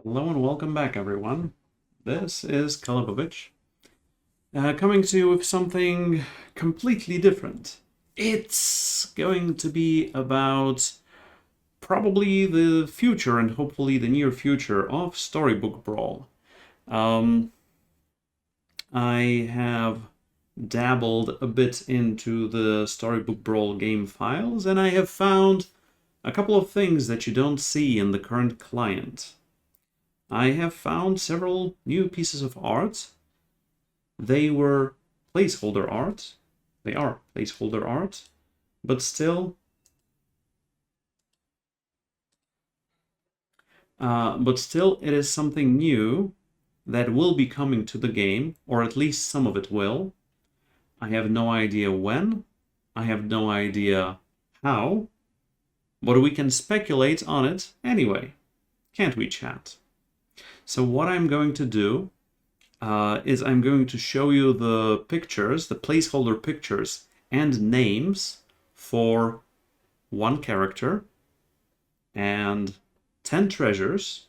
Hello and welcome back, everyone. This is Calebovitsch, coming to you with something completely different. It's going to be about probably the future and hopefully the near future of Storybook Brawl. I have dabbled a bit into the Storybook Brawl game files, and I have found a couple of things that you don't see in the current client. I have found several new pieces of art. They were placeholder art. They are placeholder art, but still, it is something new that will be coming to the game, or at least some of it will. I have no idea when. I have no idea how, but we can speculate on it anyway. Can't we, chat? So what I'm going to do is I'm going to show you the pictures, the placeholder pictures and names for one character and 10 treasures.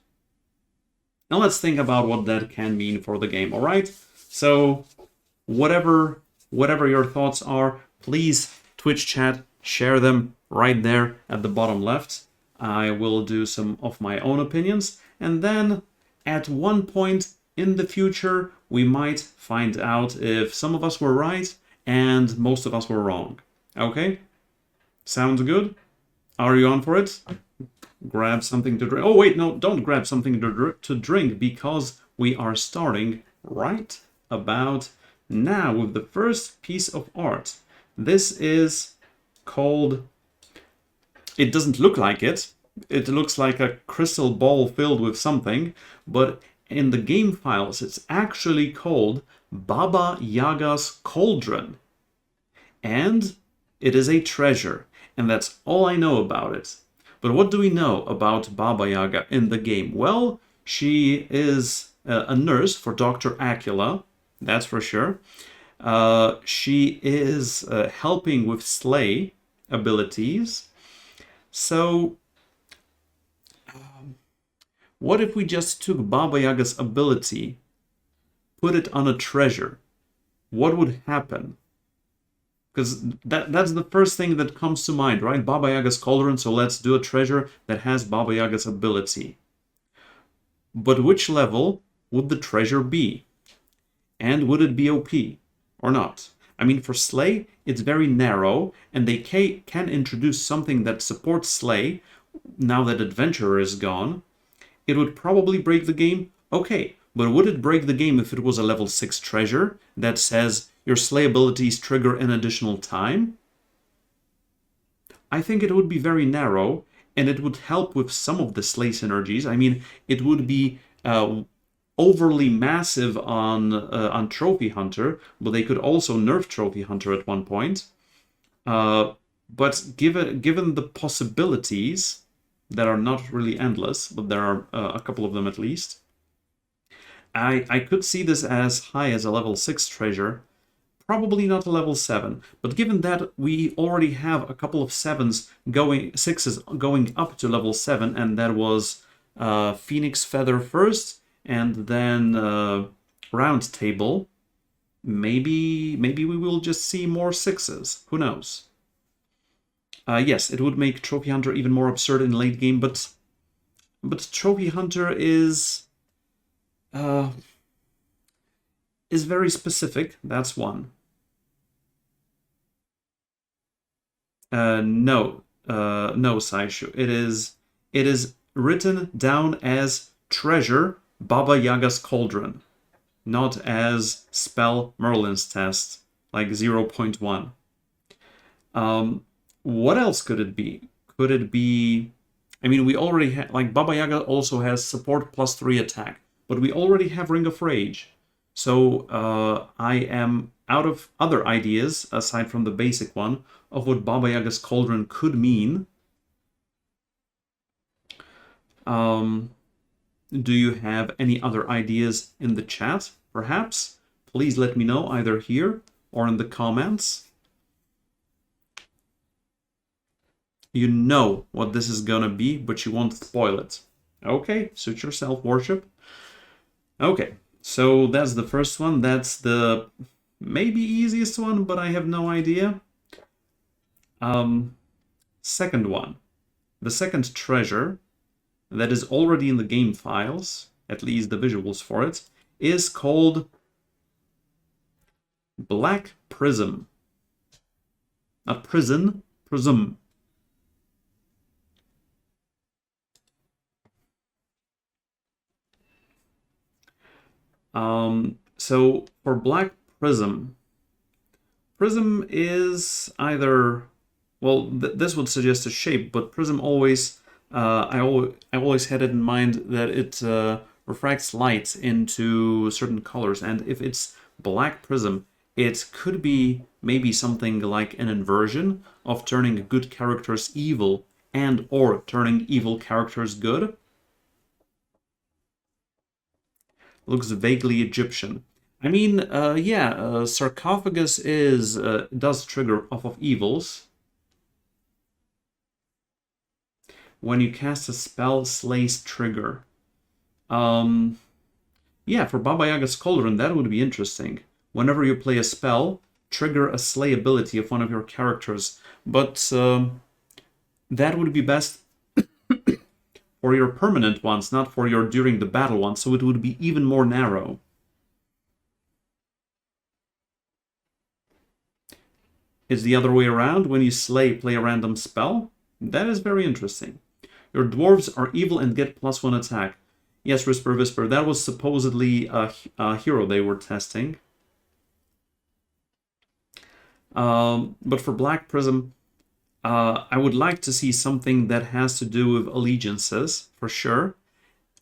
Now let's think about what that can mean for the game, all right? So whatever your thoughts are, please Twitch chat, share them right there at the bottom left. I will do some of my own opinions, and then at one point in the future, we might find out if some of us were right and most of us were wrong. Okay? Sounds good? Are you on for it? Grab something to drink. Oh, wait, no, don't grab something to drink because we are starting right about now with the first piece of art. This is called... It doesn't look like it. It looks like a crystal ball filled with something, but in the game files it's actually called Baba Yaga's cauldron. And it is a treasure, and that's all I know about it. But what do we know about Baba Yaga in the game? Well, she is a nurse for Dr. Acula, that's for sure. She is helping with slay abilities. So what if we just took Baba Yaga's ability, put it on a treasure? What would happen? Because that's the first thing that comes to mind, right? Baba Yaga's cauldron, so let's do a treasure that has Baba Yaga's ability. But which level would the treasure be? And would it be OP or not? I mean, for Slay, it's very narrow, and they can introduce something that supports Slay now that Adventurer is gone. It would probably break the game. Okay, but would it break the game if it was a level 6 treasure that says your slay abilities trigger an additional time? I think it would be very narrow, and it would help with some of the slay synergies. I mean, it would be overly massive on Trophy Hunter, but they could also nerf Trophy Hunter at one point. But given the possibilities that are not really endless, but there are a couple of them at least, I could see this as high as a level 6 treasure, probably not a level 7, but given that we already have a couple of 6s going up to level 7, and that was Phoenix Feather first, and then Round Table, maybe we will just see more 6s, who knows? Yes, it would make Trophy Hunter even more absurd in late game, but Trophy Hunter is very specific. That's one. No, Saishu. It is written down as treasure Baba Yaga's cauldron, not as spell Merlin's test, like 0.1. What else could it be? Could it be... I mean, we already have... Like, Baba Yaga also has support +3 attack, but we already have Ring of Rage. So, I am out of other ideas, aside from the basic one, of what Baba Yaga's cauldron could mean. Do you have any other ideas in the chat, perhaps? Please let me know, either here or in the comments. You know what this is gonna be, but you won't spoil it. Okay, suit yourself, worship. Okay, so that's the first one. That's the maybe easiest one, but I have no idea. Second one. The second treasure that is already in the game files, at least the visuals for it, is called Black Prism. Not prison, prism. So for Black Prism, Prism is either, well, this would suggest a shape, but Prism always, I always had it in mind that it refracts light into certain colors, and if it's Black Prism, it could be maybe something like an inversion of turning good characters evil and or turning evil characters good. Looks vaguely Egyptian. I mean, yeah, sarcophagus is does trigger off of evils. When you cast a spell, slays trigger. Yeah, for Baba Yaga's Cauldron, that would be interesting. Whenever you play a spell, trigger a slay ability of one of your characters. But that would be best for your permanent ones, not for your during the battle ones, so it would be even more narrow. It's the other way around. When you slay, play a random spell. That is very interesting. Your dwarves are evil and get +1 attack. Yes, Whisper, that was supposedly a hero they were testing. But for Black Prism, I would like to see something that has to do with allegiances, for sure.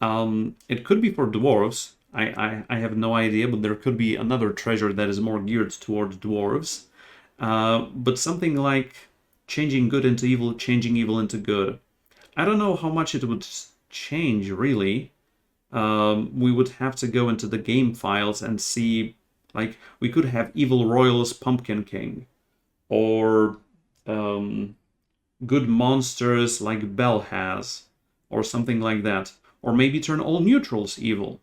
It could be for dwarves. I have no idea, but there could be another treasure that is more geared towards dwarves. But something like changing good into evil, changing evil into good. I don't know how much it would change, really. We would have to go into the game files and see, like, we could have Evil Royal's Pumpkin King, or good monsters like Bell has, or something like that. Or maybe turn all neutrals evil.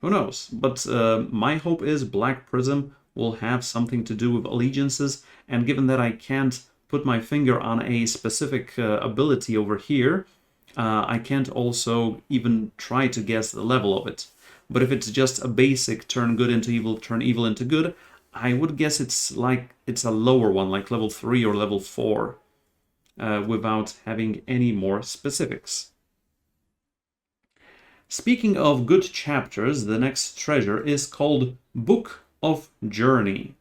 Who knows? But my hope is Black Prism will have something to do with allegiances, and given that I can't put my finger on a specific ability over here, I can't also even try to guess the level of it. But if it's just a basic turn good into evil, turn evil into good, I would guess it's a lower one, like level 3 or level 4, without having any more specifics. Speaking of good chapters, the next treasure is called Book of Journey.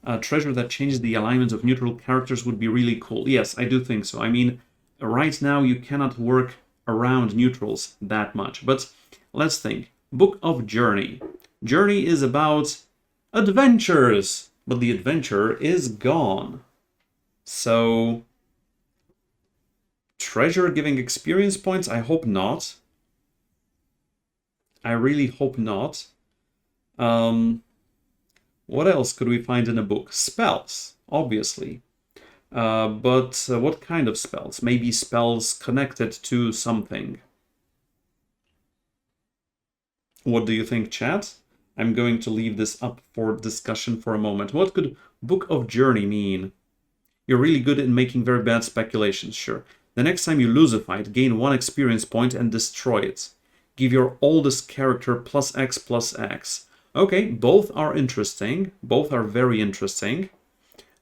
A treasure that changes the alignment of neutral characters would be really cool. Yes, I do think so. I mean, right now you cannot work around neutrals that much. But let's think. Book of Journey. Journey is about adventures, but the adventure is gone. So, treasure giving experience points? I hope not. I really hope not. What else could we find in a book? Spells, obviously. But what kind of spells? Maybe spells connected to something. What do you think, chat? I'm going to leave this up for discussion for a moment. What could Book of Journey mean? You're really good at making very bad speculations, sure. The next time you lose a fight, gain 1 experience point and destroy it. Give your oldest character +X+X. Okay, both are interesting. Both are very interesting.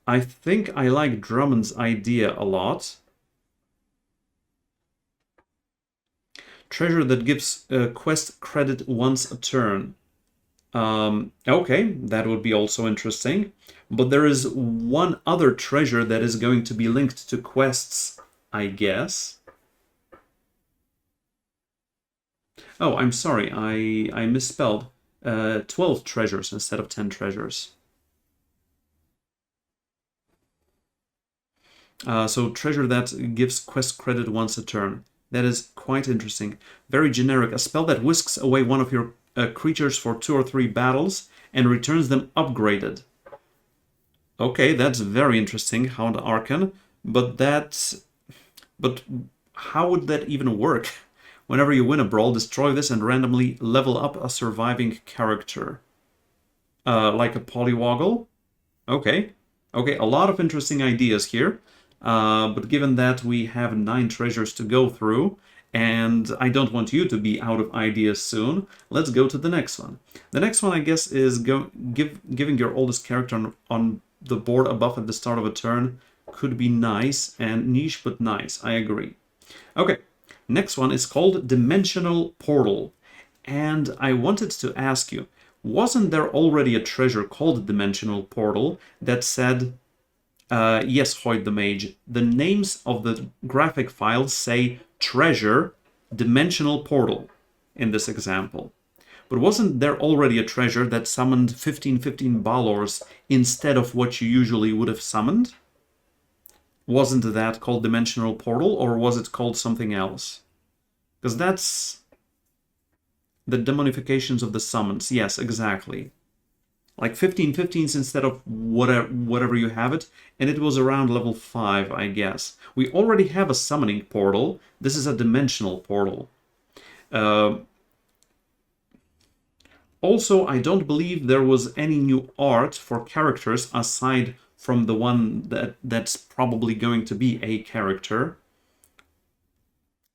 I think I like Drummond's idea a lot. Treasure that gives quest credit once a turn. Okay, that would be also interesting. But there is one other treasure that is going to be linked to quests, I guess. Oh, I'm sorry, I misspelled. 12 treasures instead of 10 treasures. So treasure that gives quest credit once a turn. That is quite interesting. Very generic. A spell that whisks away one of your creatures for 2 or 3 battles and returns them upgraded. Okay, that's very interesting. Hound Archon. But how would that even work? Whenever you win a brawl, destroy this and randomly level up a surviving character. Like a polywoggle? Okay. Okay, a lot of interesting ideas here. But given that we have 9 treasures to go through, and I don't want you to be out of ideas soon, let's go to the next one. The next one, I guess, is giving your oldest character on the board a buff at the start of a turn could be nice, and niche but nice, I agree. Okay, next one is called Dimensional Portal. And I wanted to ask you, wasn't there already a treasure called Dimensional Portal that said, yes, Hoyt the Mage, the names of the graphic files say treasure Dimensional Portal in this example. But wasn't there already a treasure that summoned 15 Balors instead of what you usually would have summoned? Wasn't that called Dimensional Portal, or was it called something else? Because that's the demonifications of the summons. Yes, exactly. Like 15/15s instead of whatever you have it, and it was around level 5, I guess. We already have a summoning portal. This is a dimensional portal. Also, I don't believe there was any new art for characters aside from the one that's probably going to be a character.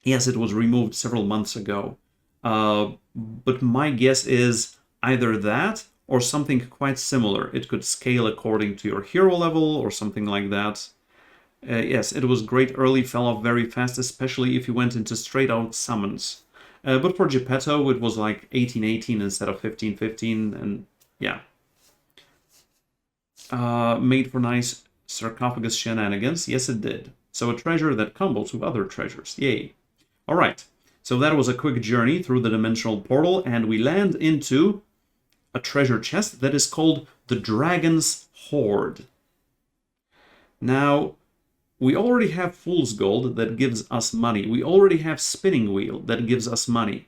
Yes, it was removed several months ago. But my guess is either that or something quite similar. It could scale according to your hero level or something like that. Yes, it was great early, fell off very fast, especially if you went into straight out summons. But for Geppetto, it was like 18/18 instead of 15/15, and yeah. Made for nice sarcophagus shenanigans. Yes, it did. So a treasure that combos with other treasures. Yay. Alright, so that was a quick journey through the dimensional portal, and we land into a treasure chest that is called the Dragon's Horde. Now, we already have Fool's Gold that gives us money. We already have Spinning Wheel that gives us money.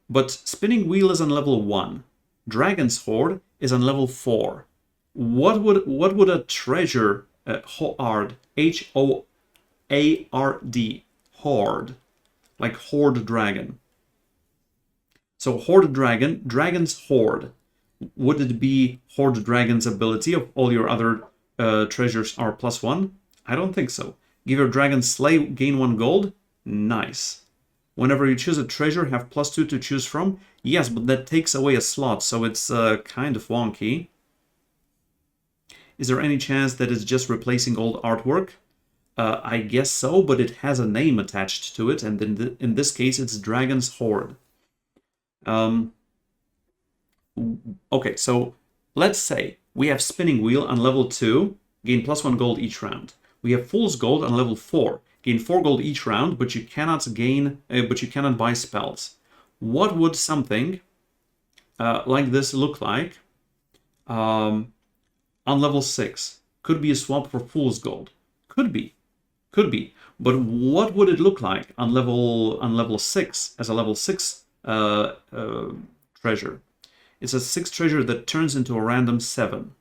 But Spinning Wheel is on level 1. Dragon's Horde is on level 4. What would a treasure horde, H-O-A-R-D, horde, like horde dragon. So horde dragon, dragon's horde. Would it be horde dragon's ability of all your other treasures are +1? I don't think so. Give your dragon slay, gain 1 gold? Nice. Whenever you choose a treasure, have +2 to choose from? Yes, but that takes away a slot, so it's kind of wonky. Is there any chance that it's just replacing old artwork? I guess so, but it has a name attached to it, and in this case, it's Dragon's Horde. Okay, so let's say we have Spinning Wheel on level 2, gain +1 gold each round. We have Fool's Gold on level 4, gain 4 gold each round, but you cannot buy spells. What would something like this look like on level 6? Could be a swap for Fool's Gold. Could be. But what would it look like on level 6 as a level 6 treasure? It's a 6 treasure that turns into a random 7.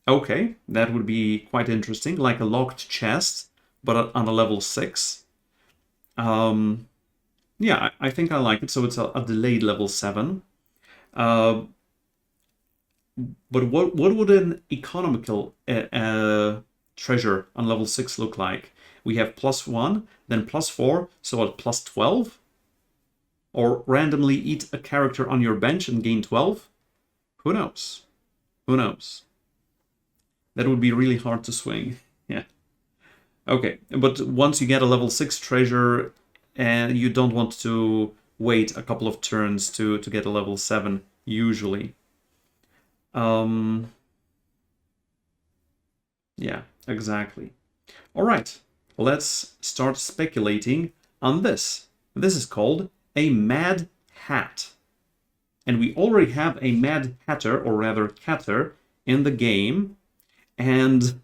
Okay, that would be quite interesting, like a locked chest, but on a level 6. Yeah, I think I like it, so it's a delayed level 7. But what would an economical treasure on level 6 look like? We have +1, then +4, so at +12? Or randomly eat a character on your bench and gain 12? Who knows? Who knows? That would be really hard to swing. Yeah. Okay, but once you get a level 6 treasure, and you don't want to wait a couple of turns to get a level 7, usually. Yeah, exactly. All right, let's start speculating on this. This is called a Mad Hat. And we already have a Mad Hatter, or rather Hatter, in the game. And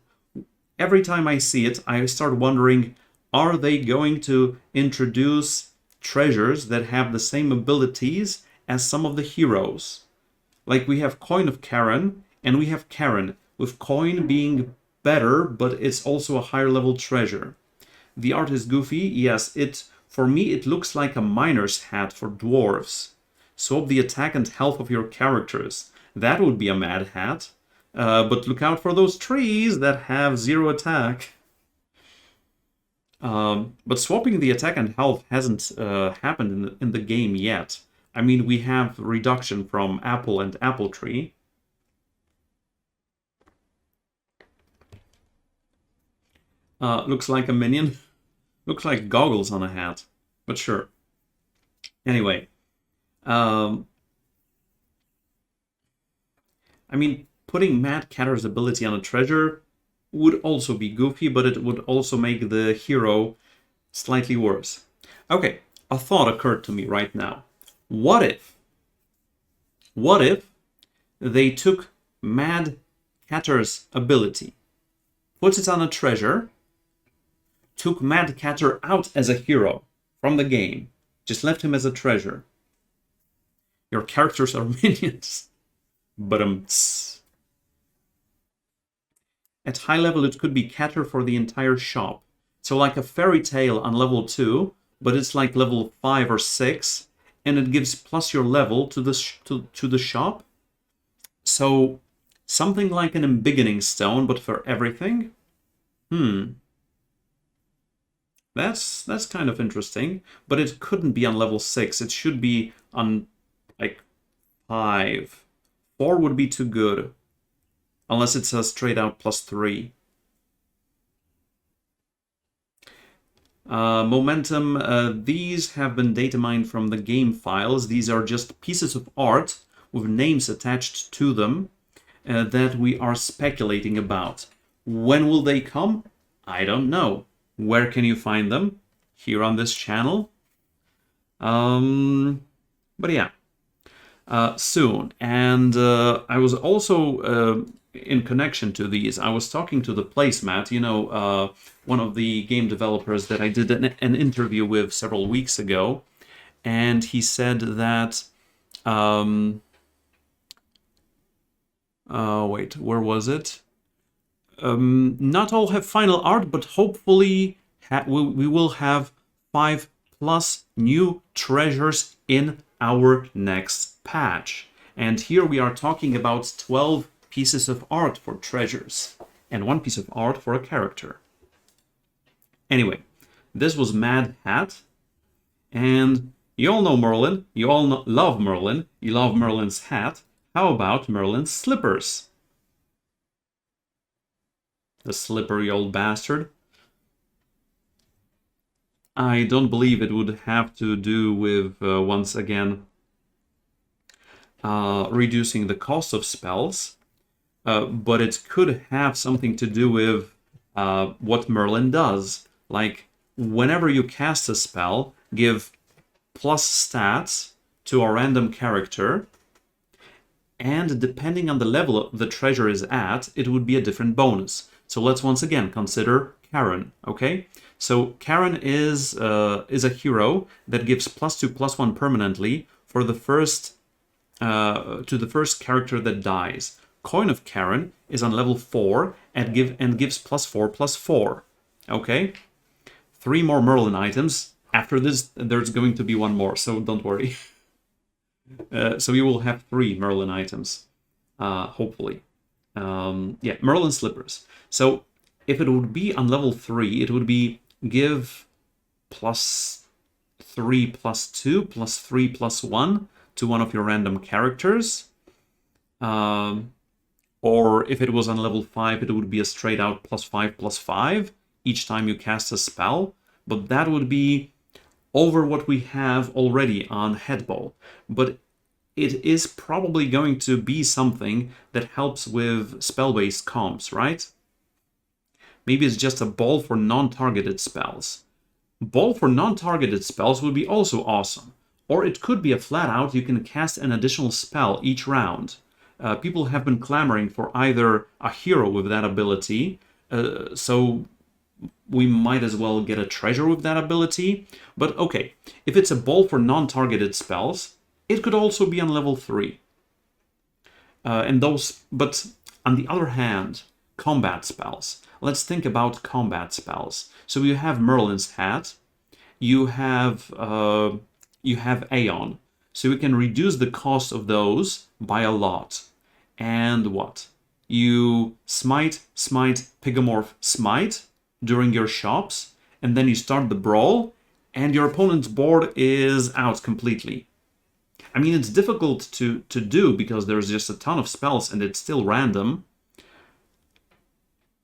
every time I see it, I start wondering, are they going to introduce treasures that have the same abilities as some of the heroes? Like we have Coin of Karen, and we have Karen, with Coin being better, but it's also a higher level treasure. The art is goofy. Yes, for me it looks like a miner's hat for dwarves. Swap the attack and health of your characters. That would be a mad hat. But look out for those trees that have 0 attack. But swapping the attack and health hasn't happened in the game yet. I mean, we have reduction from apple and apple tree. Looks like a minion. Looks like goggles on a hat. But sure. Anyway. I mean, putting Mad Catter's ability on a treasure would also be goofy, but it would also make the hero slightly worse. Okay, a thought occurred to me right now. What if they took Mad Catter's ability, put it on a treasure, took Mad Catter out as a hero from the game, just left him as a treasure? Your characters are minions. But at high level, it could be Catter for the entire shop. So like a fairy tale on level 2, but it's like level 5 or 6, and it gives plus your level to the shop. So something like an embiggening stone, but for everything. That's kind of interesting, but it couldn't be on level 6. It should be on like 5. 4 would be too good, unless it's a straight out +3. Momentum, these have been data mined from the game files. These are just pieces of art with names attached to them that we are speculating about. When will they come? I don't know. Where can you find them? Here on this channel. But yeah. Soon. And I was also, in connection to these, I was talking to the placemat, you know, one of the game developers that I did an interview with several weeks ago, and he said that, wait, where was it? Not all have final art, but hopefully we will have 5+ new treasures in our next patch. And here we are talking about 12 pieces of art for treasures and 1 piece of art for a character. Anyway, this was Mad Hat, and you all know Merlin, you all love Merlin, you love Merlin's hat. How about Merlin's slippers? The slippery old bastard. I don't believe it would have to do with, once again, reducing the cost of spells, but it could have something to do with what Merlin does. Like, whenever you cast a spell, give plus stats to a random character, and depending on the level the treasure is at, it would be a different bonus. So let's once again consider Karen, okay? So Karen is a hero that gives +2/+1 permanently for the first to the first character that dies. Coin of Karen is on level 4 and gives +4/+4. Okay? 3 more Merlin items. After this, there's going to be 1 more, so don't worry. So you will have 3 Merlin items, hopefully. Yeah, Merlin slippers. So if it would be on level 3, it would be give +3/+2, +3/+1 to one of your random characters. Or if it was on level 5, it would be a straight out +5/+5 each time you cast a spell. But that would be over what we have already on Headball. But it is probably going to be something that helps with spell-based comps, right? Maybe it's just a ball for non-targeted spells. Ball for non-targeted spells would be also awesome. Or it could be a flat-out, you can cast an additional spell each round. People have been clamoring for either a hero with that ability, so we might as well get a treasure with that ability. But okay, if it's a ball for non-targeted spells, it could also be on level 3. But on the other hand, combat spells. Let's think about combat spells. So you have Merlin's hat, you have Aeon. So you can reduce the cost of those by a lot. And what? You smite, Pigomorph, smite during your shops, and then you start the brawl, and your opponent's board is out completely. I mean, it's difficult to do because there's just a ton of spells and it's still random.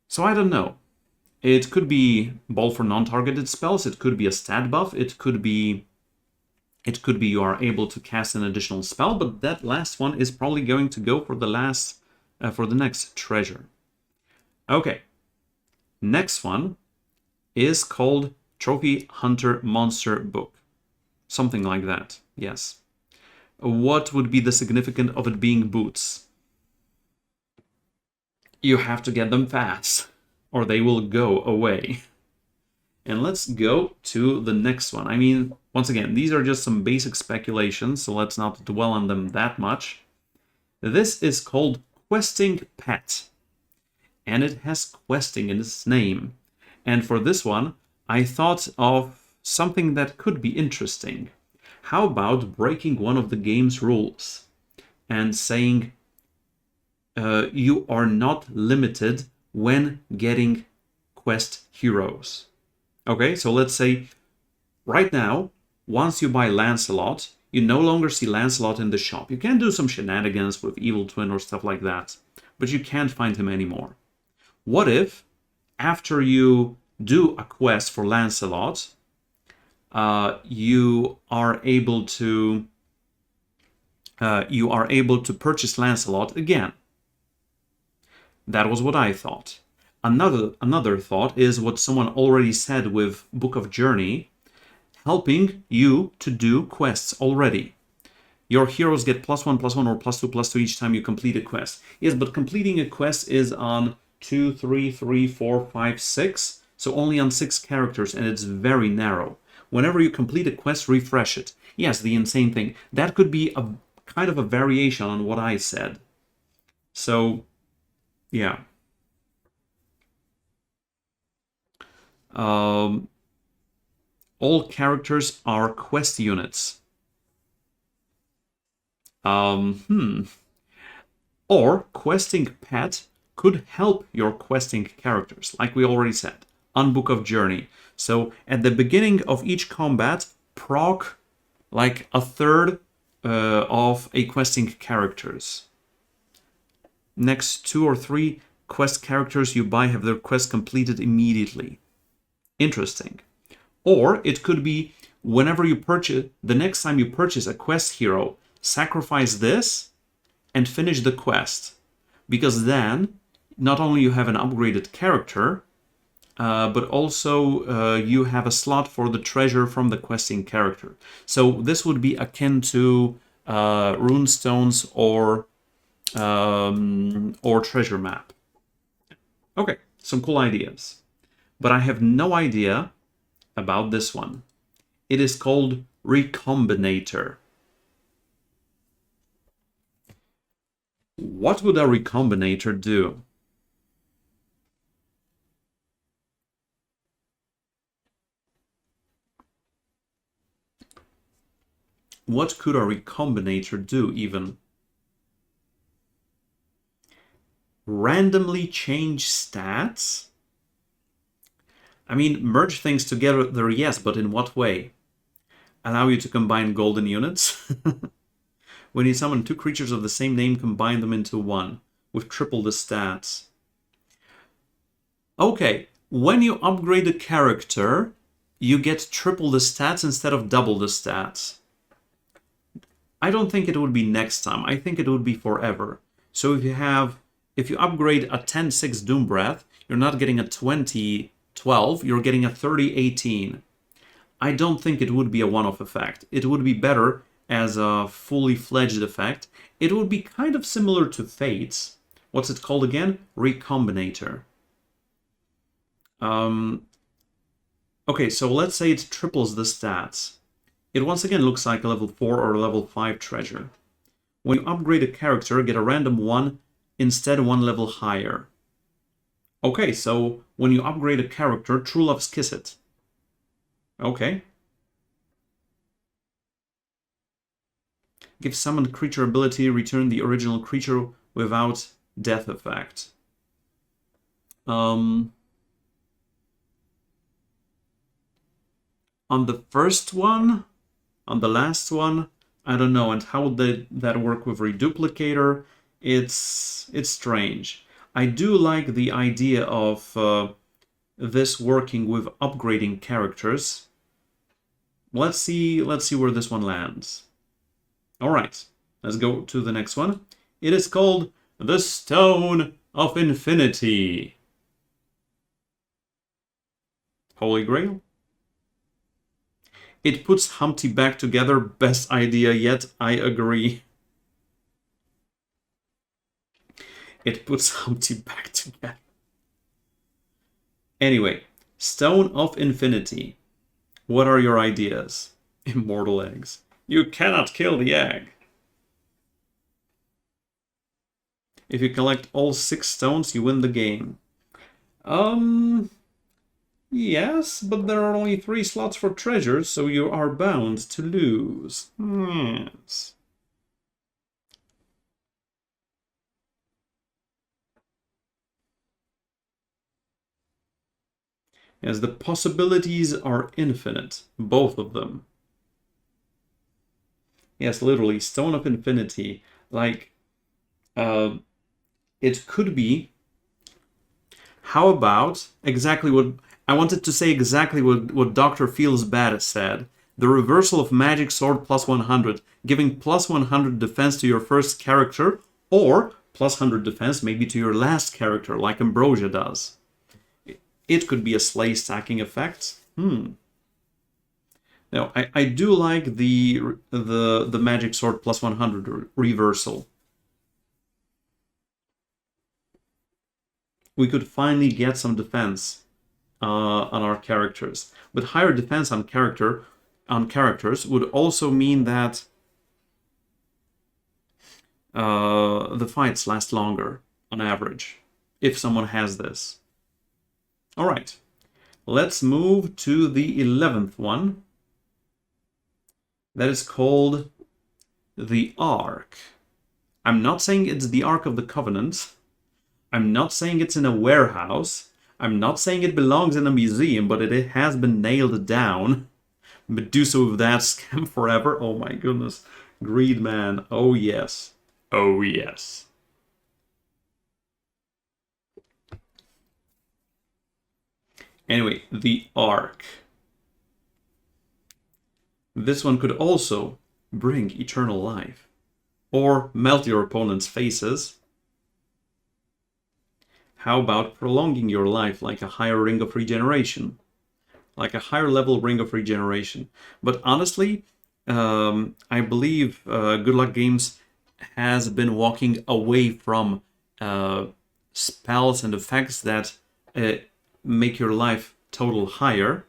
So I don't know. It could be ball for non-targeted spells, it could be a stat buff, it could be you are able to cast an additional spell, but that last one is probably going to go for the next treasure. Okay. Next one is called Trophy Hunter Monster Book. Something like that, yes. What would be the significance of it being boots? You have to get them fast, or they will go away. And let's go to the next one. I mean, once again, these are just some basic speculations, so let's not dwell on them that much. This is called Questing Pet, and it has questing in its name. And for this one, I thought of something that could be interesting. How about breaking one of the game's rules and saying you are not limited when getting quest heroes? Okay, so let's say right now, once you buy Lancelot, you no longer see Lancelot in the shop. You can do some shenanigans with Evil Twin or stuff like that, but you can't find him anymore. What if, after you do a quest for Lancelot, you are able to purchase Lancelot again? That was what I thought. Another thought is what someone already said with Book of Journey, helping you to do quests already. Your heroes get +1/+1 or +2/+2 each time you complete a quest. Yes, but completing a quest is on 2, 3, 3, 4, 5, 6, so only on 6 characters, and it's very narrow. Whenever you complete a quest, refresh it. Yes, the insane thing. That could be a kind of a variation on what I said. So, yeah. All characters are quest units. Or questing pet could help your questing characters, like we already said, on Book of Journey. So at the beginning of each combat, proc like a third of a questing characters. Next 2 or 3 quest characters you buy have their quest completed immediately. Interesting. Or it could be whenever you purchase, the next time you purchase a quest hero, sacrifice this and finish the quest. Because then, not only you have an upgraded character, but also you have a slot for the treasure from the questing character. So this would be akin to runestones or treasure map. Okay, some cool ideas. But I have no idea about this one. It is called Recombinator. What would a Recombinator do? What could a Recombinator do, even? Randomly change stats? I mean, merge things together, yes, but in what way? Allow you to combine golden units? When you summon 2 creatures of the same name, combine them into 1, with triple the stats. Okay, when you upgrade a character, you get triple the stats instead of double the stats. I don't think it would be next time. I think it would be forever. So if you upgrade a 10/6 Doom Breath, you're not getting a 20/12, you're getting a 30/18. I don't think it would be a one-off effect. It would be better as a fully fledged effect. It would be kind of similar to Fates. What's it called again? Recombinator. Okay, so let's say it triples the stats. It once again looks like a level 4 or level 5 treasure. When you upgrade a character, get a random 1, instead 1 level higher. Okay, so when you upgrade a character, True Love's Kiss It. Okay. Give summoned creature ability, return the original creature without death effect. On the first one, on the last one, I don't know. And how would that work with Reduplicator? It's strange. I do like the idea of this working with upgrading characters. Let's see where this one lands. All right, let's go to the next one. It is called the Stone of Infinity. Holy Grail. It puts Humpty back together. Best idea yet, I agree. It puts Humpty back together. Anyway, Stone of Infinity. What are your ideas? Immortal eggs. You cannot kill the egg. If you collect all 6 stones, you win the game. Yes, but there are only 3 slots for treasures, so you are bound to lose. Yes. Yes, the possibilities are infinite, both of them. Yes, literally, Stone of Infinity. Like, it could be... How about exactly what... I wanted to say exactly what Dr. Feels Bad said. The reversal of Magic Sword plus 100, giving plus 100 defense to your first character, or plus 100 defense maybe to your last character, like Ambrosia does. It could be a slay stacking effect. Now, I do like the Magic Sword plus 100 reversal. We could finally get some defense on our characters. But higher defense on characters would also mean that the fights last longer on average, if someone has this. Alright, let's move to the 11th one. That is called the Ark. I'm not saying it's the Ark of the Covenant. I'm not saying it's in a warehouse. I'm not saying it belongs in a museum, but it has been nailed down. Medusa with that, scam forever. Oh my goodness. Greed man. Oh yes. Oh yes. Anyway, the Ark. This one could also bring eternal life. Or melt your opponent's faces. How about prolonging your life like a higher ring of regeneration? Like a higher level ring of regeneration. But honestly, I believe Good Luck Games has been walking away from spells and effects that make your life total higher.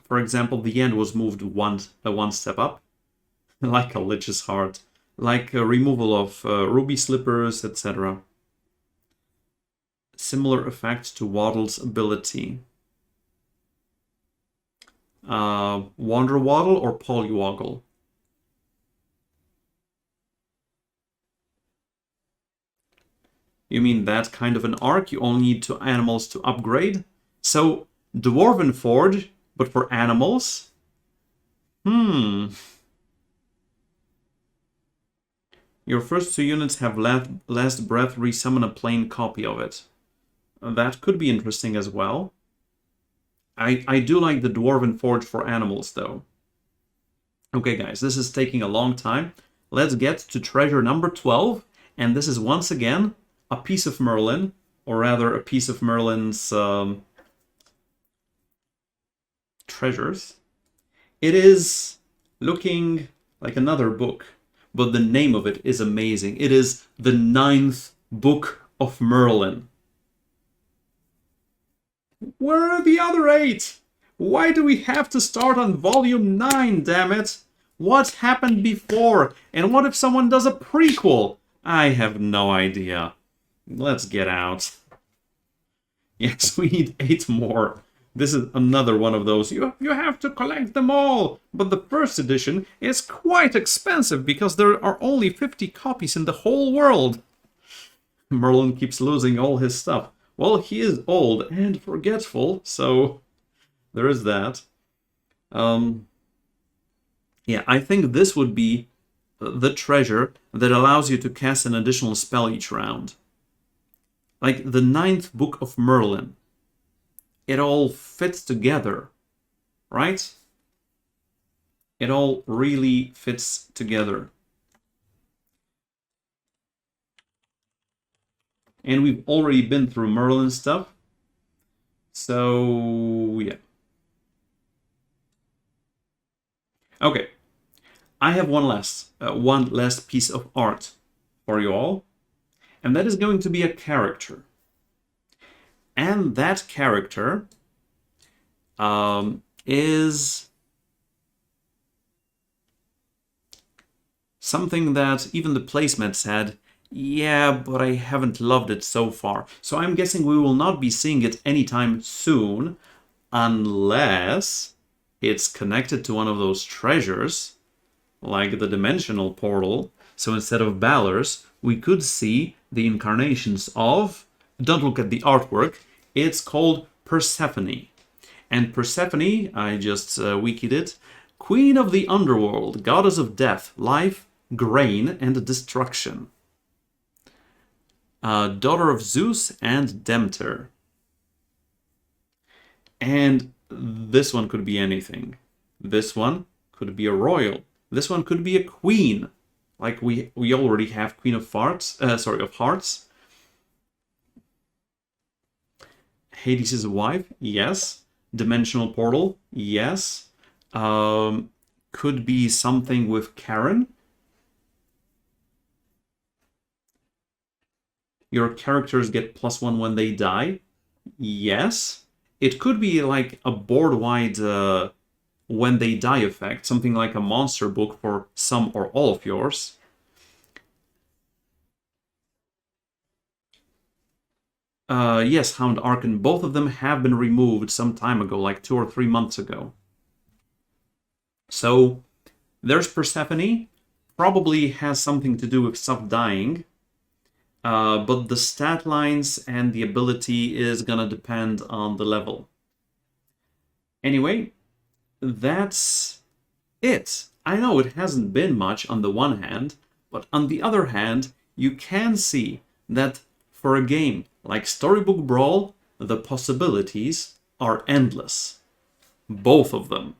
For example, the end was moved one step up, like a Lich's Heart, like a removal of Ruby Slippers, etc. Similar effect to Waddle's ability. Wander Waddle or Polywoggle? You mean that kind of an arc? You only need 2 animals to upgrade? So, Dwarven Forge, but for animals? Your first 2 units have last breath, resummon a plain copy of it. That could be interesting as well. I do like the Dwarven Forge for animals, though. Okay, guys, this is taking a long time. Let's get to treasure number 12. And this is once again a piece of Merlin, or rather a piece of Merlin's treasures. It is looking like another book, but the name of it is amazing. It is the 9th Book of Merlin. Where are the other 8? Why do we have to start on volume 9, damn it? What happened before? And what if someone does a prequel? I have no idea. Let's get out. Yes, we need 8 more. This is another one of those, you have to collect them all! But the first edition is quite expensive because there are only 50 copies in the whole world. Merlin keeps losing all his stuff. Well, he is old and forgetful, so there is that. Yeah, I think this would be the treasure that allows you to cast an additional spell each round. Like the 9th book of Merlin. It all fits together, right? It all really fits together. And we've already been through Merlin stuff. So, yeah. Okay. I have one last piece of art for you all. And that is going to be a character. And that character is something that even the placemat said, yeah, but I haven't loved it so far. So I'm guessing we will not be seeing it anytime soon, unless it's connected to one of those treasures, like the dimensional portal. So instead of Balors, we could see the incarnations of, don't look at the artwork, it's called Persephone. And Persephone, I just wikied it, Queen of the Underworld, Goddess of Death, Life, Grain, and Destruction. Daughter of Zeus and Demeter. And this one could be anything. This one could be a royal. This one could be a queen. Like we already have Queen of Hearts. Hades' wife, yes. Dimensional Portal, yes. Could be something with Karen. Your characters get +1 when they die, yes. It could be like a board-wide when they die effect, something like a monster book for some or all of yours. Yes, Hound Archon. Both of them have been removed some time ago, like 2 or 3 months ago. So, there's Persephone. Probably has something to do with stuff dying. But the stat lines and the ability is gonna depend on the level. Anyway, that's it. I know it hasn't been much on the one hand, but on the other hand, you can see that for a game like Storybook Brawl, the possibilities are endless. Both of them.